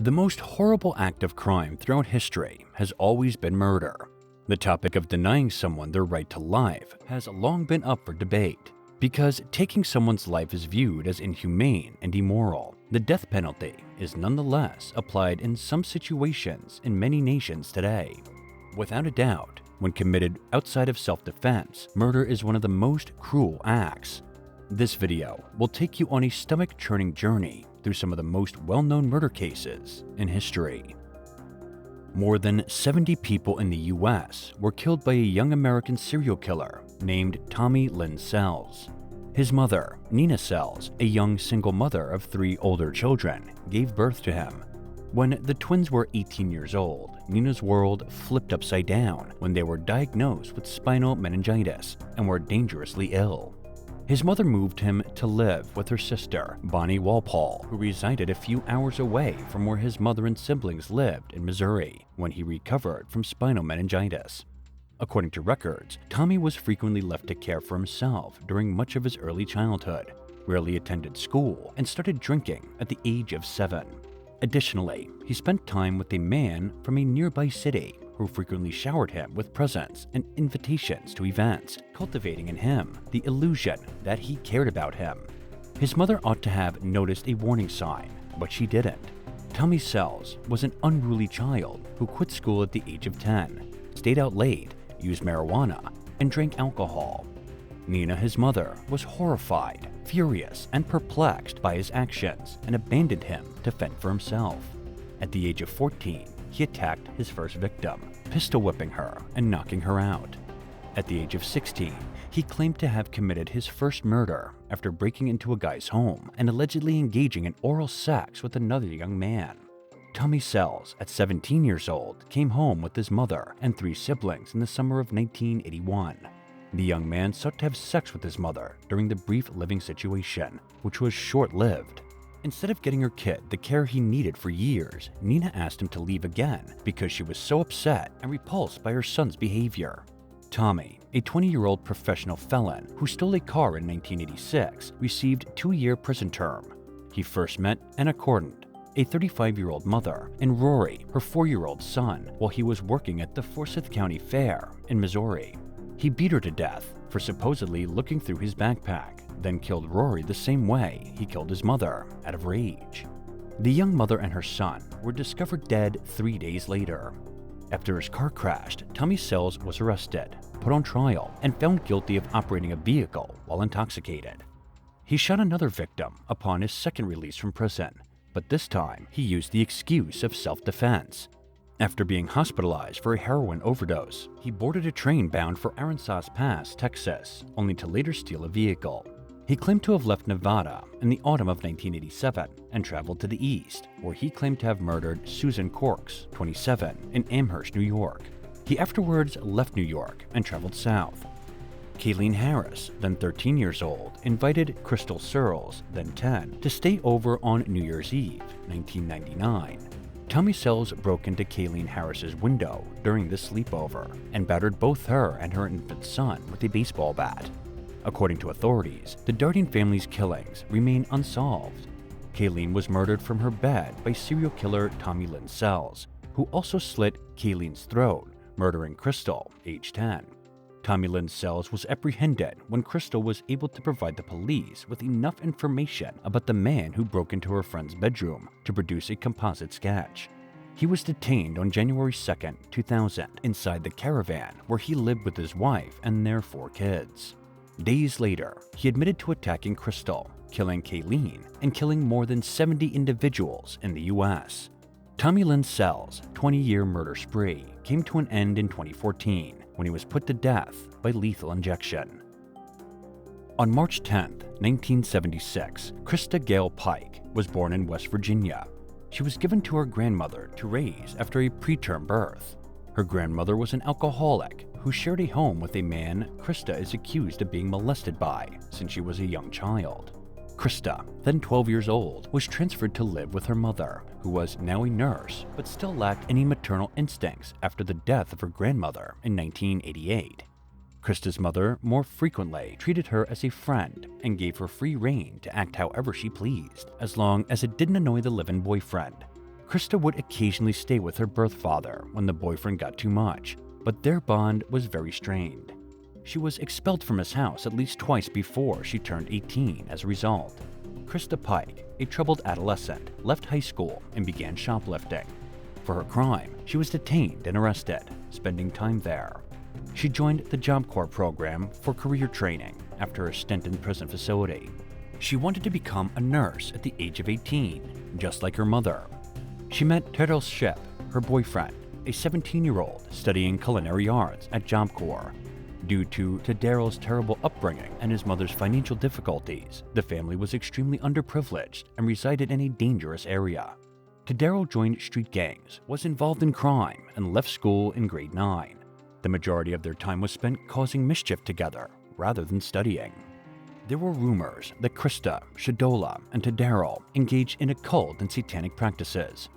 The most horrible act of crime throughout history has always been murder. The topic of denying someone their right to life has long been up for debate. Because taking someone's life is viewed as inhumane and immoral, the death penalty is nonetheless applied in some situations in many nations today. Without a doubt, when committed outside of self-defense, murder is one of the most cruel acts. This video will take you on a stomach-churning journey through some of the most well-known murder cases in history. More than 70 people in the US were killed by a young American serial killer named Tommy Lynn Sells. His mother, Nina Sells, a young single mother of 3 older children, gave birth to him. When the twins were 18 years old, Nina's world flipped upside down when they were diagnosed with spinal meningitis and were dangerously ill. His mother moved him to live with her sister, Bonnie Walpole, who resided a few hours away from where his mother and siblings lived in Missouri when he recovered from spinal meningitis. According to records, Tommy was frequently left to care for himself during much of his early childhood, rarely attended school, and started drinking at the age of 7. Additionally, he spent time with a man from a nearby city who frequently showered him with presents and invitations to events, cultivating in him the illusion that he cared about him. His mother ought to have noticed a warning sign, but she didn't. Tommy Sells was an unruly child who quit school at the age of 10, stayed out late, used marijuana, and drank alcohol. Nina, his mother, was horrified, furious, and perplexed by his actions and abandoned him to fend for himself. At the age of 14, he attacked his first victim, pistol whipping her and knocking her out. At the age of 16, he claimed to have committed his first murder after breaking into a guy's home and allegedly engaging in oral sex with another young man. Tommy Sells, at 17 years old, came home with his mother and 3 siblings in the summer of 1981. The young man sought to have sex with his mother during the brief living situation, which was short-lived. Instead of getting her kid the care he needed for years, Nina asked him to leave again because she was so upset and repulsed by her son's behavior. Tommy, a 20-year-old professional felon who stole a car in 1986, received a 2-year prison term. He first met Anna Cordant, a 35-year-old mother, and Rory, her 4-year-old son, while he was working at the Forsyth County Fair in Missouri. He beat her to death for supposedly looking through his backpack, then killed Rory the same way he killed his mother, out of rage. The young mother and her son were discovered dead 3 days later. After his car crashed, Tommy Sells was arrested, put on trial, and found guilty of operating a vehicle while intoxicated. He shot another victim upon his second release from prison, but this time he used the excuse of self-defense. After being hospitalized for a heroin overdose, he boarded a train bound for Aransas Pass, Texas, only to later steal a vehicle. He claimed to have left Nevada in the autumn of 1987 and traveled to the east, where he claimed to have murdered Susan Corks, 27, in Amherst, New York. He afterwards left New York and traveled south. Kayleen Harris, then 13 years old, invited Crystal Searles, then 10, to stay over on New Year's Eve, 1999. Tommy Sells broke into Kayleen Harris's window during this sleepover and battered both her and her infant son with a baseball bat. According to authorities, the Darden family's killings remain unsolved. Kayleen was murdered from her bed by serial killer Tommy Lynn Sells, who also slit Kayleen's throat, murdering Crystal, age 10. Tommy Lynn Sells was apprehended when Krista was able to provide the police with enough information about the man who broke into her friend's bedroom to produce a composite sketch. He was detained on January 2, 2000, inside the caravan where he lived with his wife and their 4 kids. Days later, he admitted to attacking Crystal, killing Kayleen, and killing more than 70 individuals in the U.S. Tommy Lynn Sells' 20-year murder spree came to an end in 2014 when he was put to death by lethal injection. On March 10, 1976, Christa Gail Pike was born in West Virginia. She was given to her grandmother to raise after a preterm birth. Her grandmother was an alcoholic who shared a home with a man Krista is accused of being molested by since she was a young child. Krista, then 12 years old, was transferred to live with her mother, who was now a nurse but still lacked any maternal instincts after the death of her grandmother in 1988. Krista's mother more frequently treated her as a friend and gave her free rein to act however she pleased, as long as it didn't annoy the live-in boyfriend. Krista would occasionally stay with her birth father when the boyfriend got too much, but their bond was very strained. She was expelled from his house at least twice before she turned 18 as a result. Christa Pike, a troubled adolescent, left high school and began shoplifting. For her crime, she was detained and arrested, spending time there. She joined the Job Corps program for career training after a stint in the prison facility. She wanted to become a nurse at the age of 18, just like her mother. She met Daryl Shipp, her boyfriend, a 17-year-old studying culinary arts at Job Corps. Due to Daryl's terrible upbringing and his mother's financial difficulties, the family was extremely underprivileged and resided in a dangerous area. Daryl joined street gangs, was involved in crime, and left school in grade 9. The majority of their time was spent causing mischief together, rather than studying. There were rumors that Krista, Shadola, and Daryl engaged in occult and satanic practices.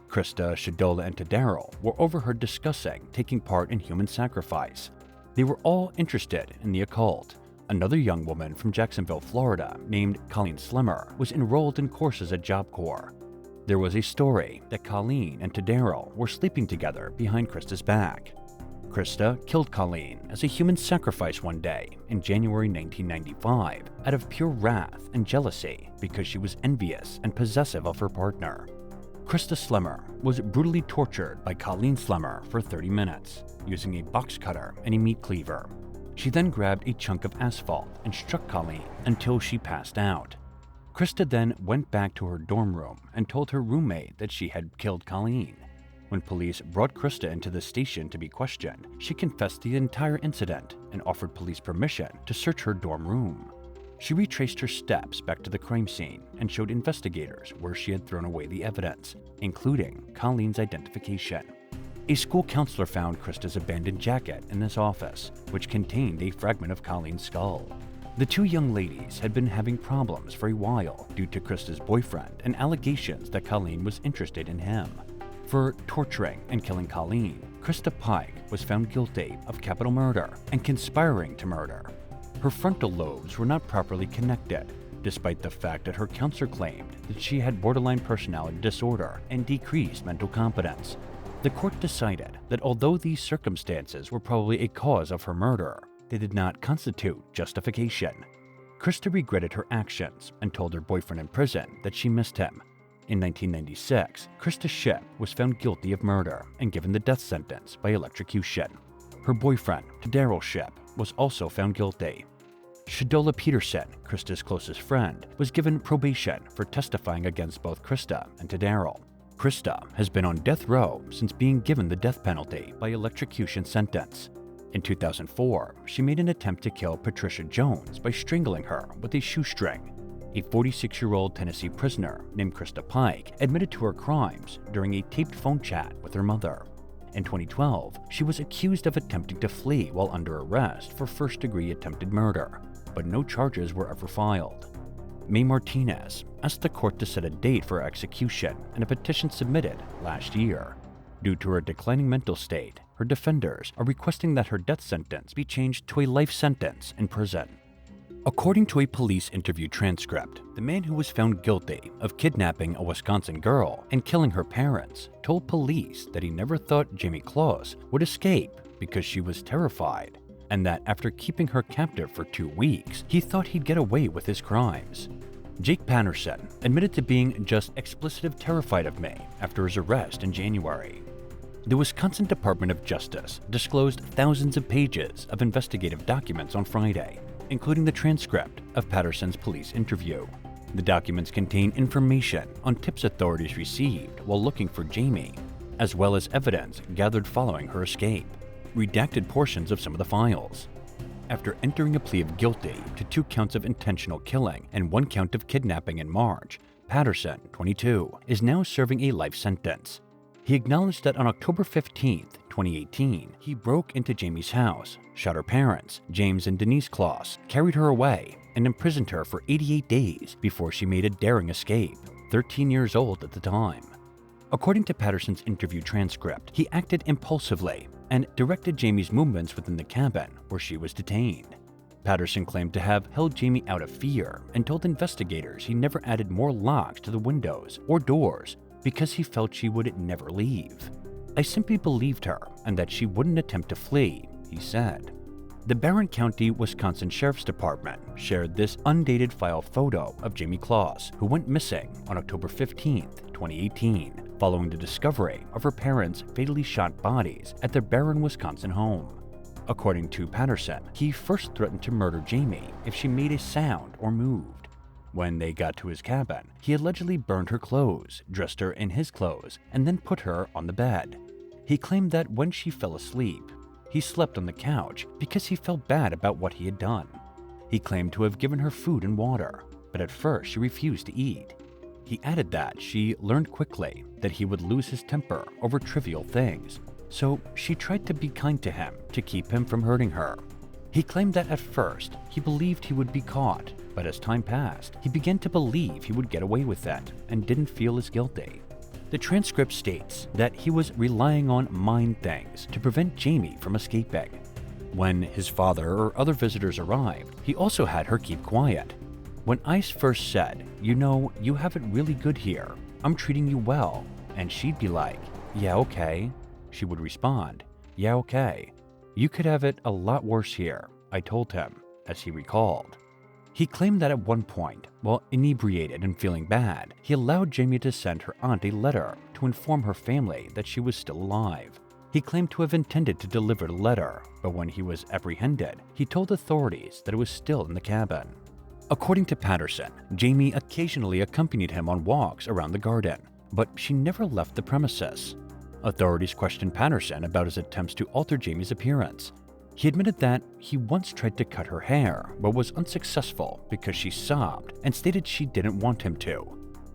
Krista, Shadola, and Daryl were overheard discussing taking part in human sacrifice. They were all interested in the occult. Another young woman from Jacksonville, Florida, named Colleen Slimmer, was enrolled in courses at Job Corps. There was a story that Colleen and Daryl were sleeping together behind Krista's back. Krista killed Colleen as a human sacrifice one day in January 1995 out of pure wrath and jealousy because she was envious and possessive of her partner. Christa Slimmer was brutally tortured by Colleen Slimmer for 30 minutes using a box cutter and a meat cleaver. She then grabbed a chunk of asphalt and struck Colleen until she passed out. Krista then went back to her dorm room and told her roommate that she had killed Colleen. When police brought Krista into the station to be questioned, she confessed the entire incident and offered police permission to search her dorm room. She retraced her steps back to the crime scene and showed investigators where she had thrown away the evidence, including Colleen's identification. A school counselor found Krista's abandoned jacket in his office, which contained a fragment of Colleen's skull. The two young ladies had been having problems for a while due to Krista's boyfriend and allegations that Colleen was interested in him. For torturing and killing Colleen, Christa Pike was found guilty of capital murder and conspiring to murder. Her frontal lobes were not properly connected, despite the fact that her counselor claimed that she had borderline personality disorder and decreased mental competence. The court decided that although these circumstances were probably a cause of her murder, they did not constitute justification. Krista regretted her actions and told her boyfriend in prison that she missed him. In 1996, Christa Shipp was found guilty of murder and given the death sentence by electrocution. Her boyfriend, Daryl Shipp, was also found guilty. Shadola Peterson, Krista's closest friend, was given probation for testifying against both Krista and Daryl. Krista has been on death row since being given the death penalty by electrocution sentence. In 2004, she made an attempt to kill Patricia Jones by strangling her with a shoestring. A 46-year-old Tennessee prisoner named Christa Pike admitted to her crimes during a taped phone chat with her mother. In 2012, she was accused of attempting to flee while under arrest for first-degree attempted murder, but no charges were ever filed. May Martinez asked the court to set a date for her execution in a petition submitted last year. Due to her declining mental state, her defenders are requesting that her death sentence be changed to a life sentence in prison. According to a police interview transcript, the man who was found guilty of kidnapping a Wisconsin girl and killing her parents told police that he never thought Jayme Closs would escape because she was terrified, and that after keeping her captive for 2 weeks, he thought he'd get away with his crimes. Jake Patterson admitted to being just explicitly terrified of me after his arrest in January. The Wisconsin Department of Justice disclosed thousands of pages of investigative documents on Friday, including the transcript of Patterson's police interview. The documents contain information on tips authorities received while looking for Jayme, as well as evidence gathered following her escape, redacted portions of some of the files. After entering a plea of guilty to 2 counts of intentional killing and 1 count of kidnapping in March, Patterson, 22, is now serving a life sentence. He acknowledged that on October 15, 2018, he broke into Jayme's house, shot her parents, James and Denise Closs, carried her away, and imprisoned her for 88 days before she made a daring escape, 13 years old at the time. According to Patterson's interview transcript, he acted impulsively and directed Jayme's movements within the cabin where she was detained. Patterson claimed to have held Jayme out of fear and told investigators he never added more locks to the windows or doors because he felt she would never leave. I simply believed her and that she wouldn't attempt to flee, he said. The Barron County, Wisconsin Sheriff's Department shared this undated file photo of Jayme Closs, who went missing on October 15, 2018, following the discovery of her parents' fatally shot bodies at their Barron, Wisconsin home. According to Patterson, he first threatened to murder Jayme if she made a sound or moved. When they got to his cabin, he allegedly burned her clothes, dressed her in his clothes, and then put her on the bed. He claimed that when she fell asleep, he slept on the couch because he felt bad about what he had done. He claimed to have given her food and water, but at first she refused to eat. He added that she learned quickly that he would lose his temper over trivial things, so she tried to be kind to him to keep him from hurting her. He claimed that at first he believed he would be caught, but as time passed, he began to believe he would get away with it and didn't feel as guilty. The transcript states that he was relying on mind things to prevent Jayme from escaping. When his father or other visitors arrived, he also had her keep quiet. When Ice first said, "You know, you have it really good here. I'm treating you well," and she'd be like, "Yeah, okay," she would respond, "Yeah, okay. You could have it a lot worse here," I told him, as he recalled. He claimed that at one point, while inebriated and feeling bad, he allowed Jayme to send her aunt a letter to inform her family that she was still alive. He claimed to have intended to deliver the letter, but when he was apprehended, he told authorities that it was still in the cabin. According to Patterson, Jayme occasionally accompanied him on walks around the garden, but she never left the premises. Authorities questioned Patterson about his attempts to alter Jayme's appearance. He admitted that he once tried to cut her hair, but was unsuccessful because she sobbed and stated she didn't want him to.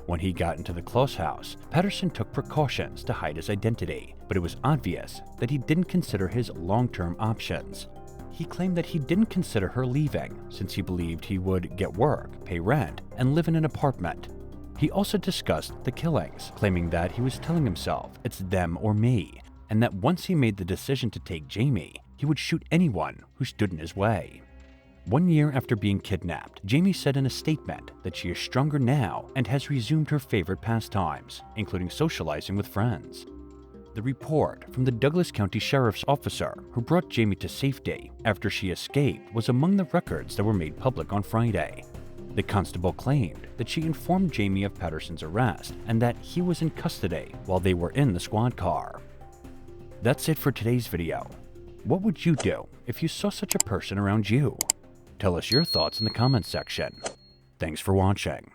When he got into the Closs house, Patterson took precautions to hide his identity, but it was obvious that he didn't consider his long-term options. He claimed that he didn't consider her leaving since he believed he would get work, pay rent, and live in an apartment. He also discussed the killings, claiming that he was telling himself it's them or me, and that once he made the decision to take Jayme, he would shoot anyone who stood in his way. 1 year after being kidnapped, Jayme said in a statement that she is stronger now and has resumed her favorite pastimes, including socializing with friends. The report from the Douglas County Sheriff's officer who brought Jayme to safety after she escaped was among the records that were made public on Friday. The constable claimed that she informed Jayme of Patterson's arrest and that he was in custody while they were in the squad car. That's it for today's video. What would you do if you saw such a person around you? Tell us your thoughts in the comments section. Thanks for watching.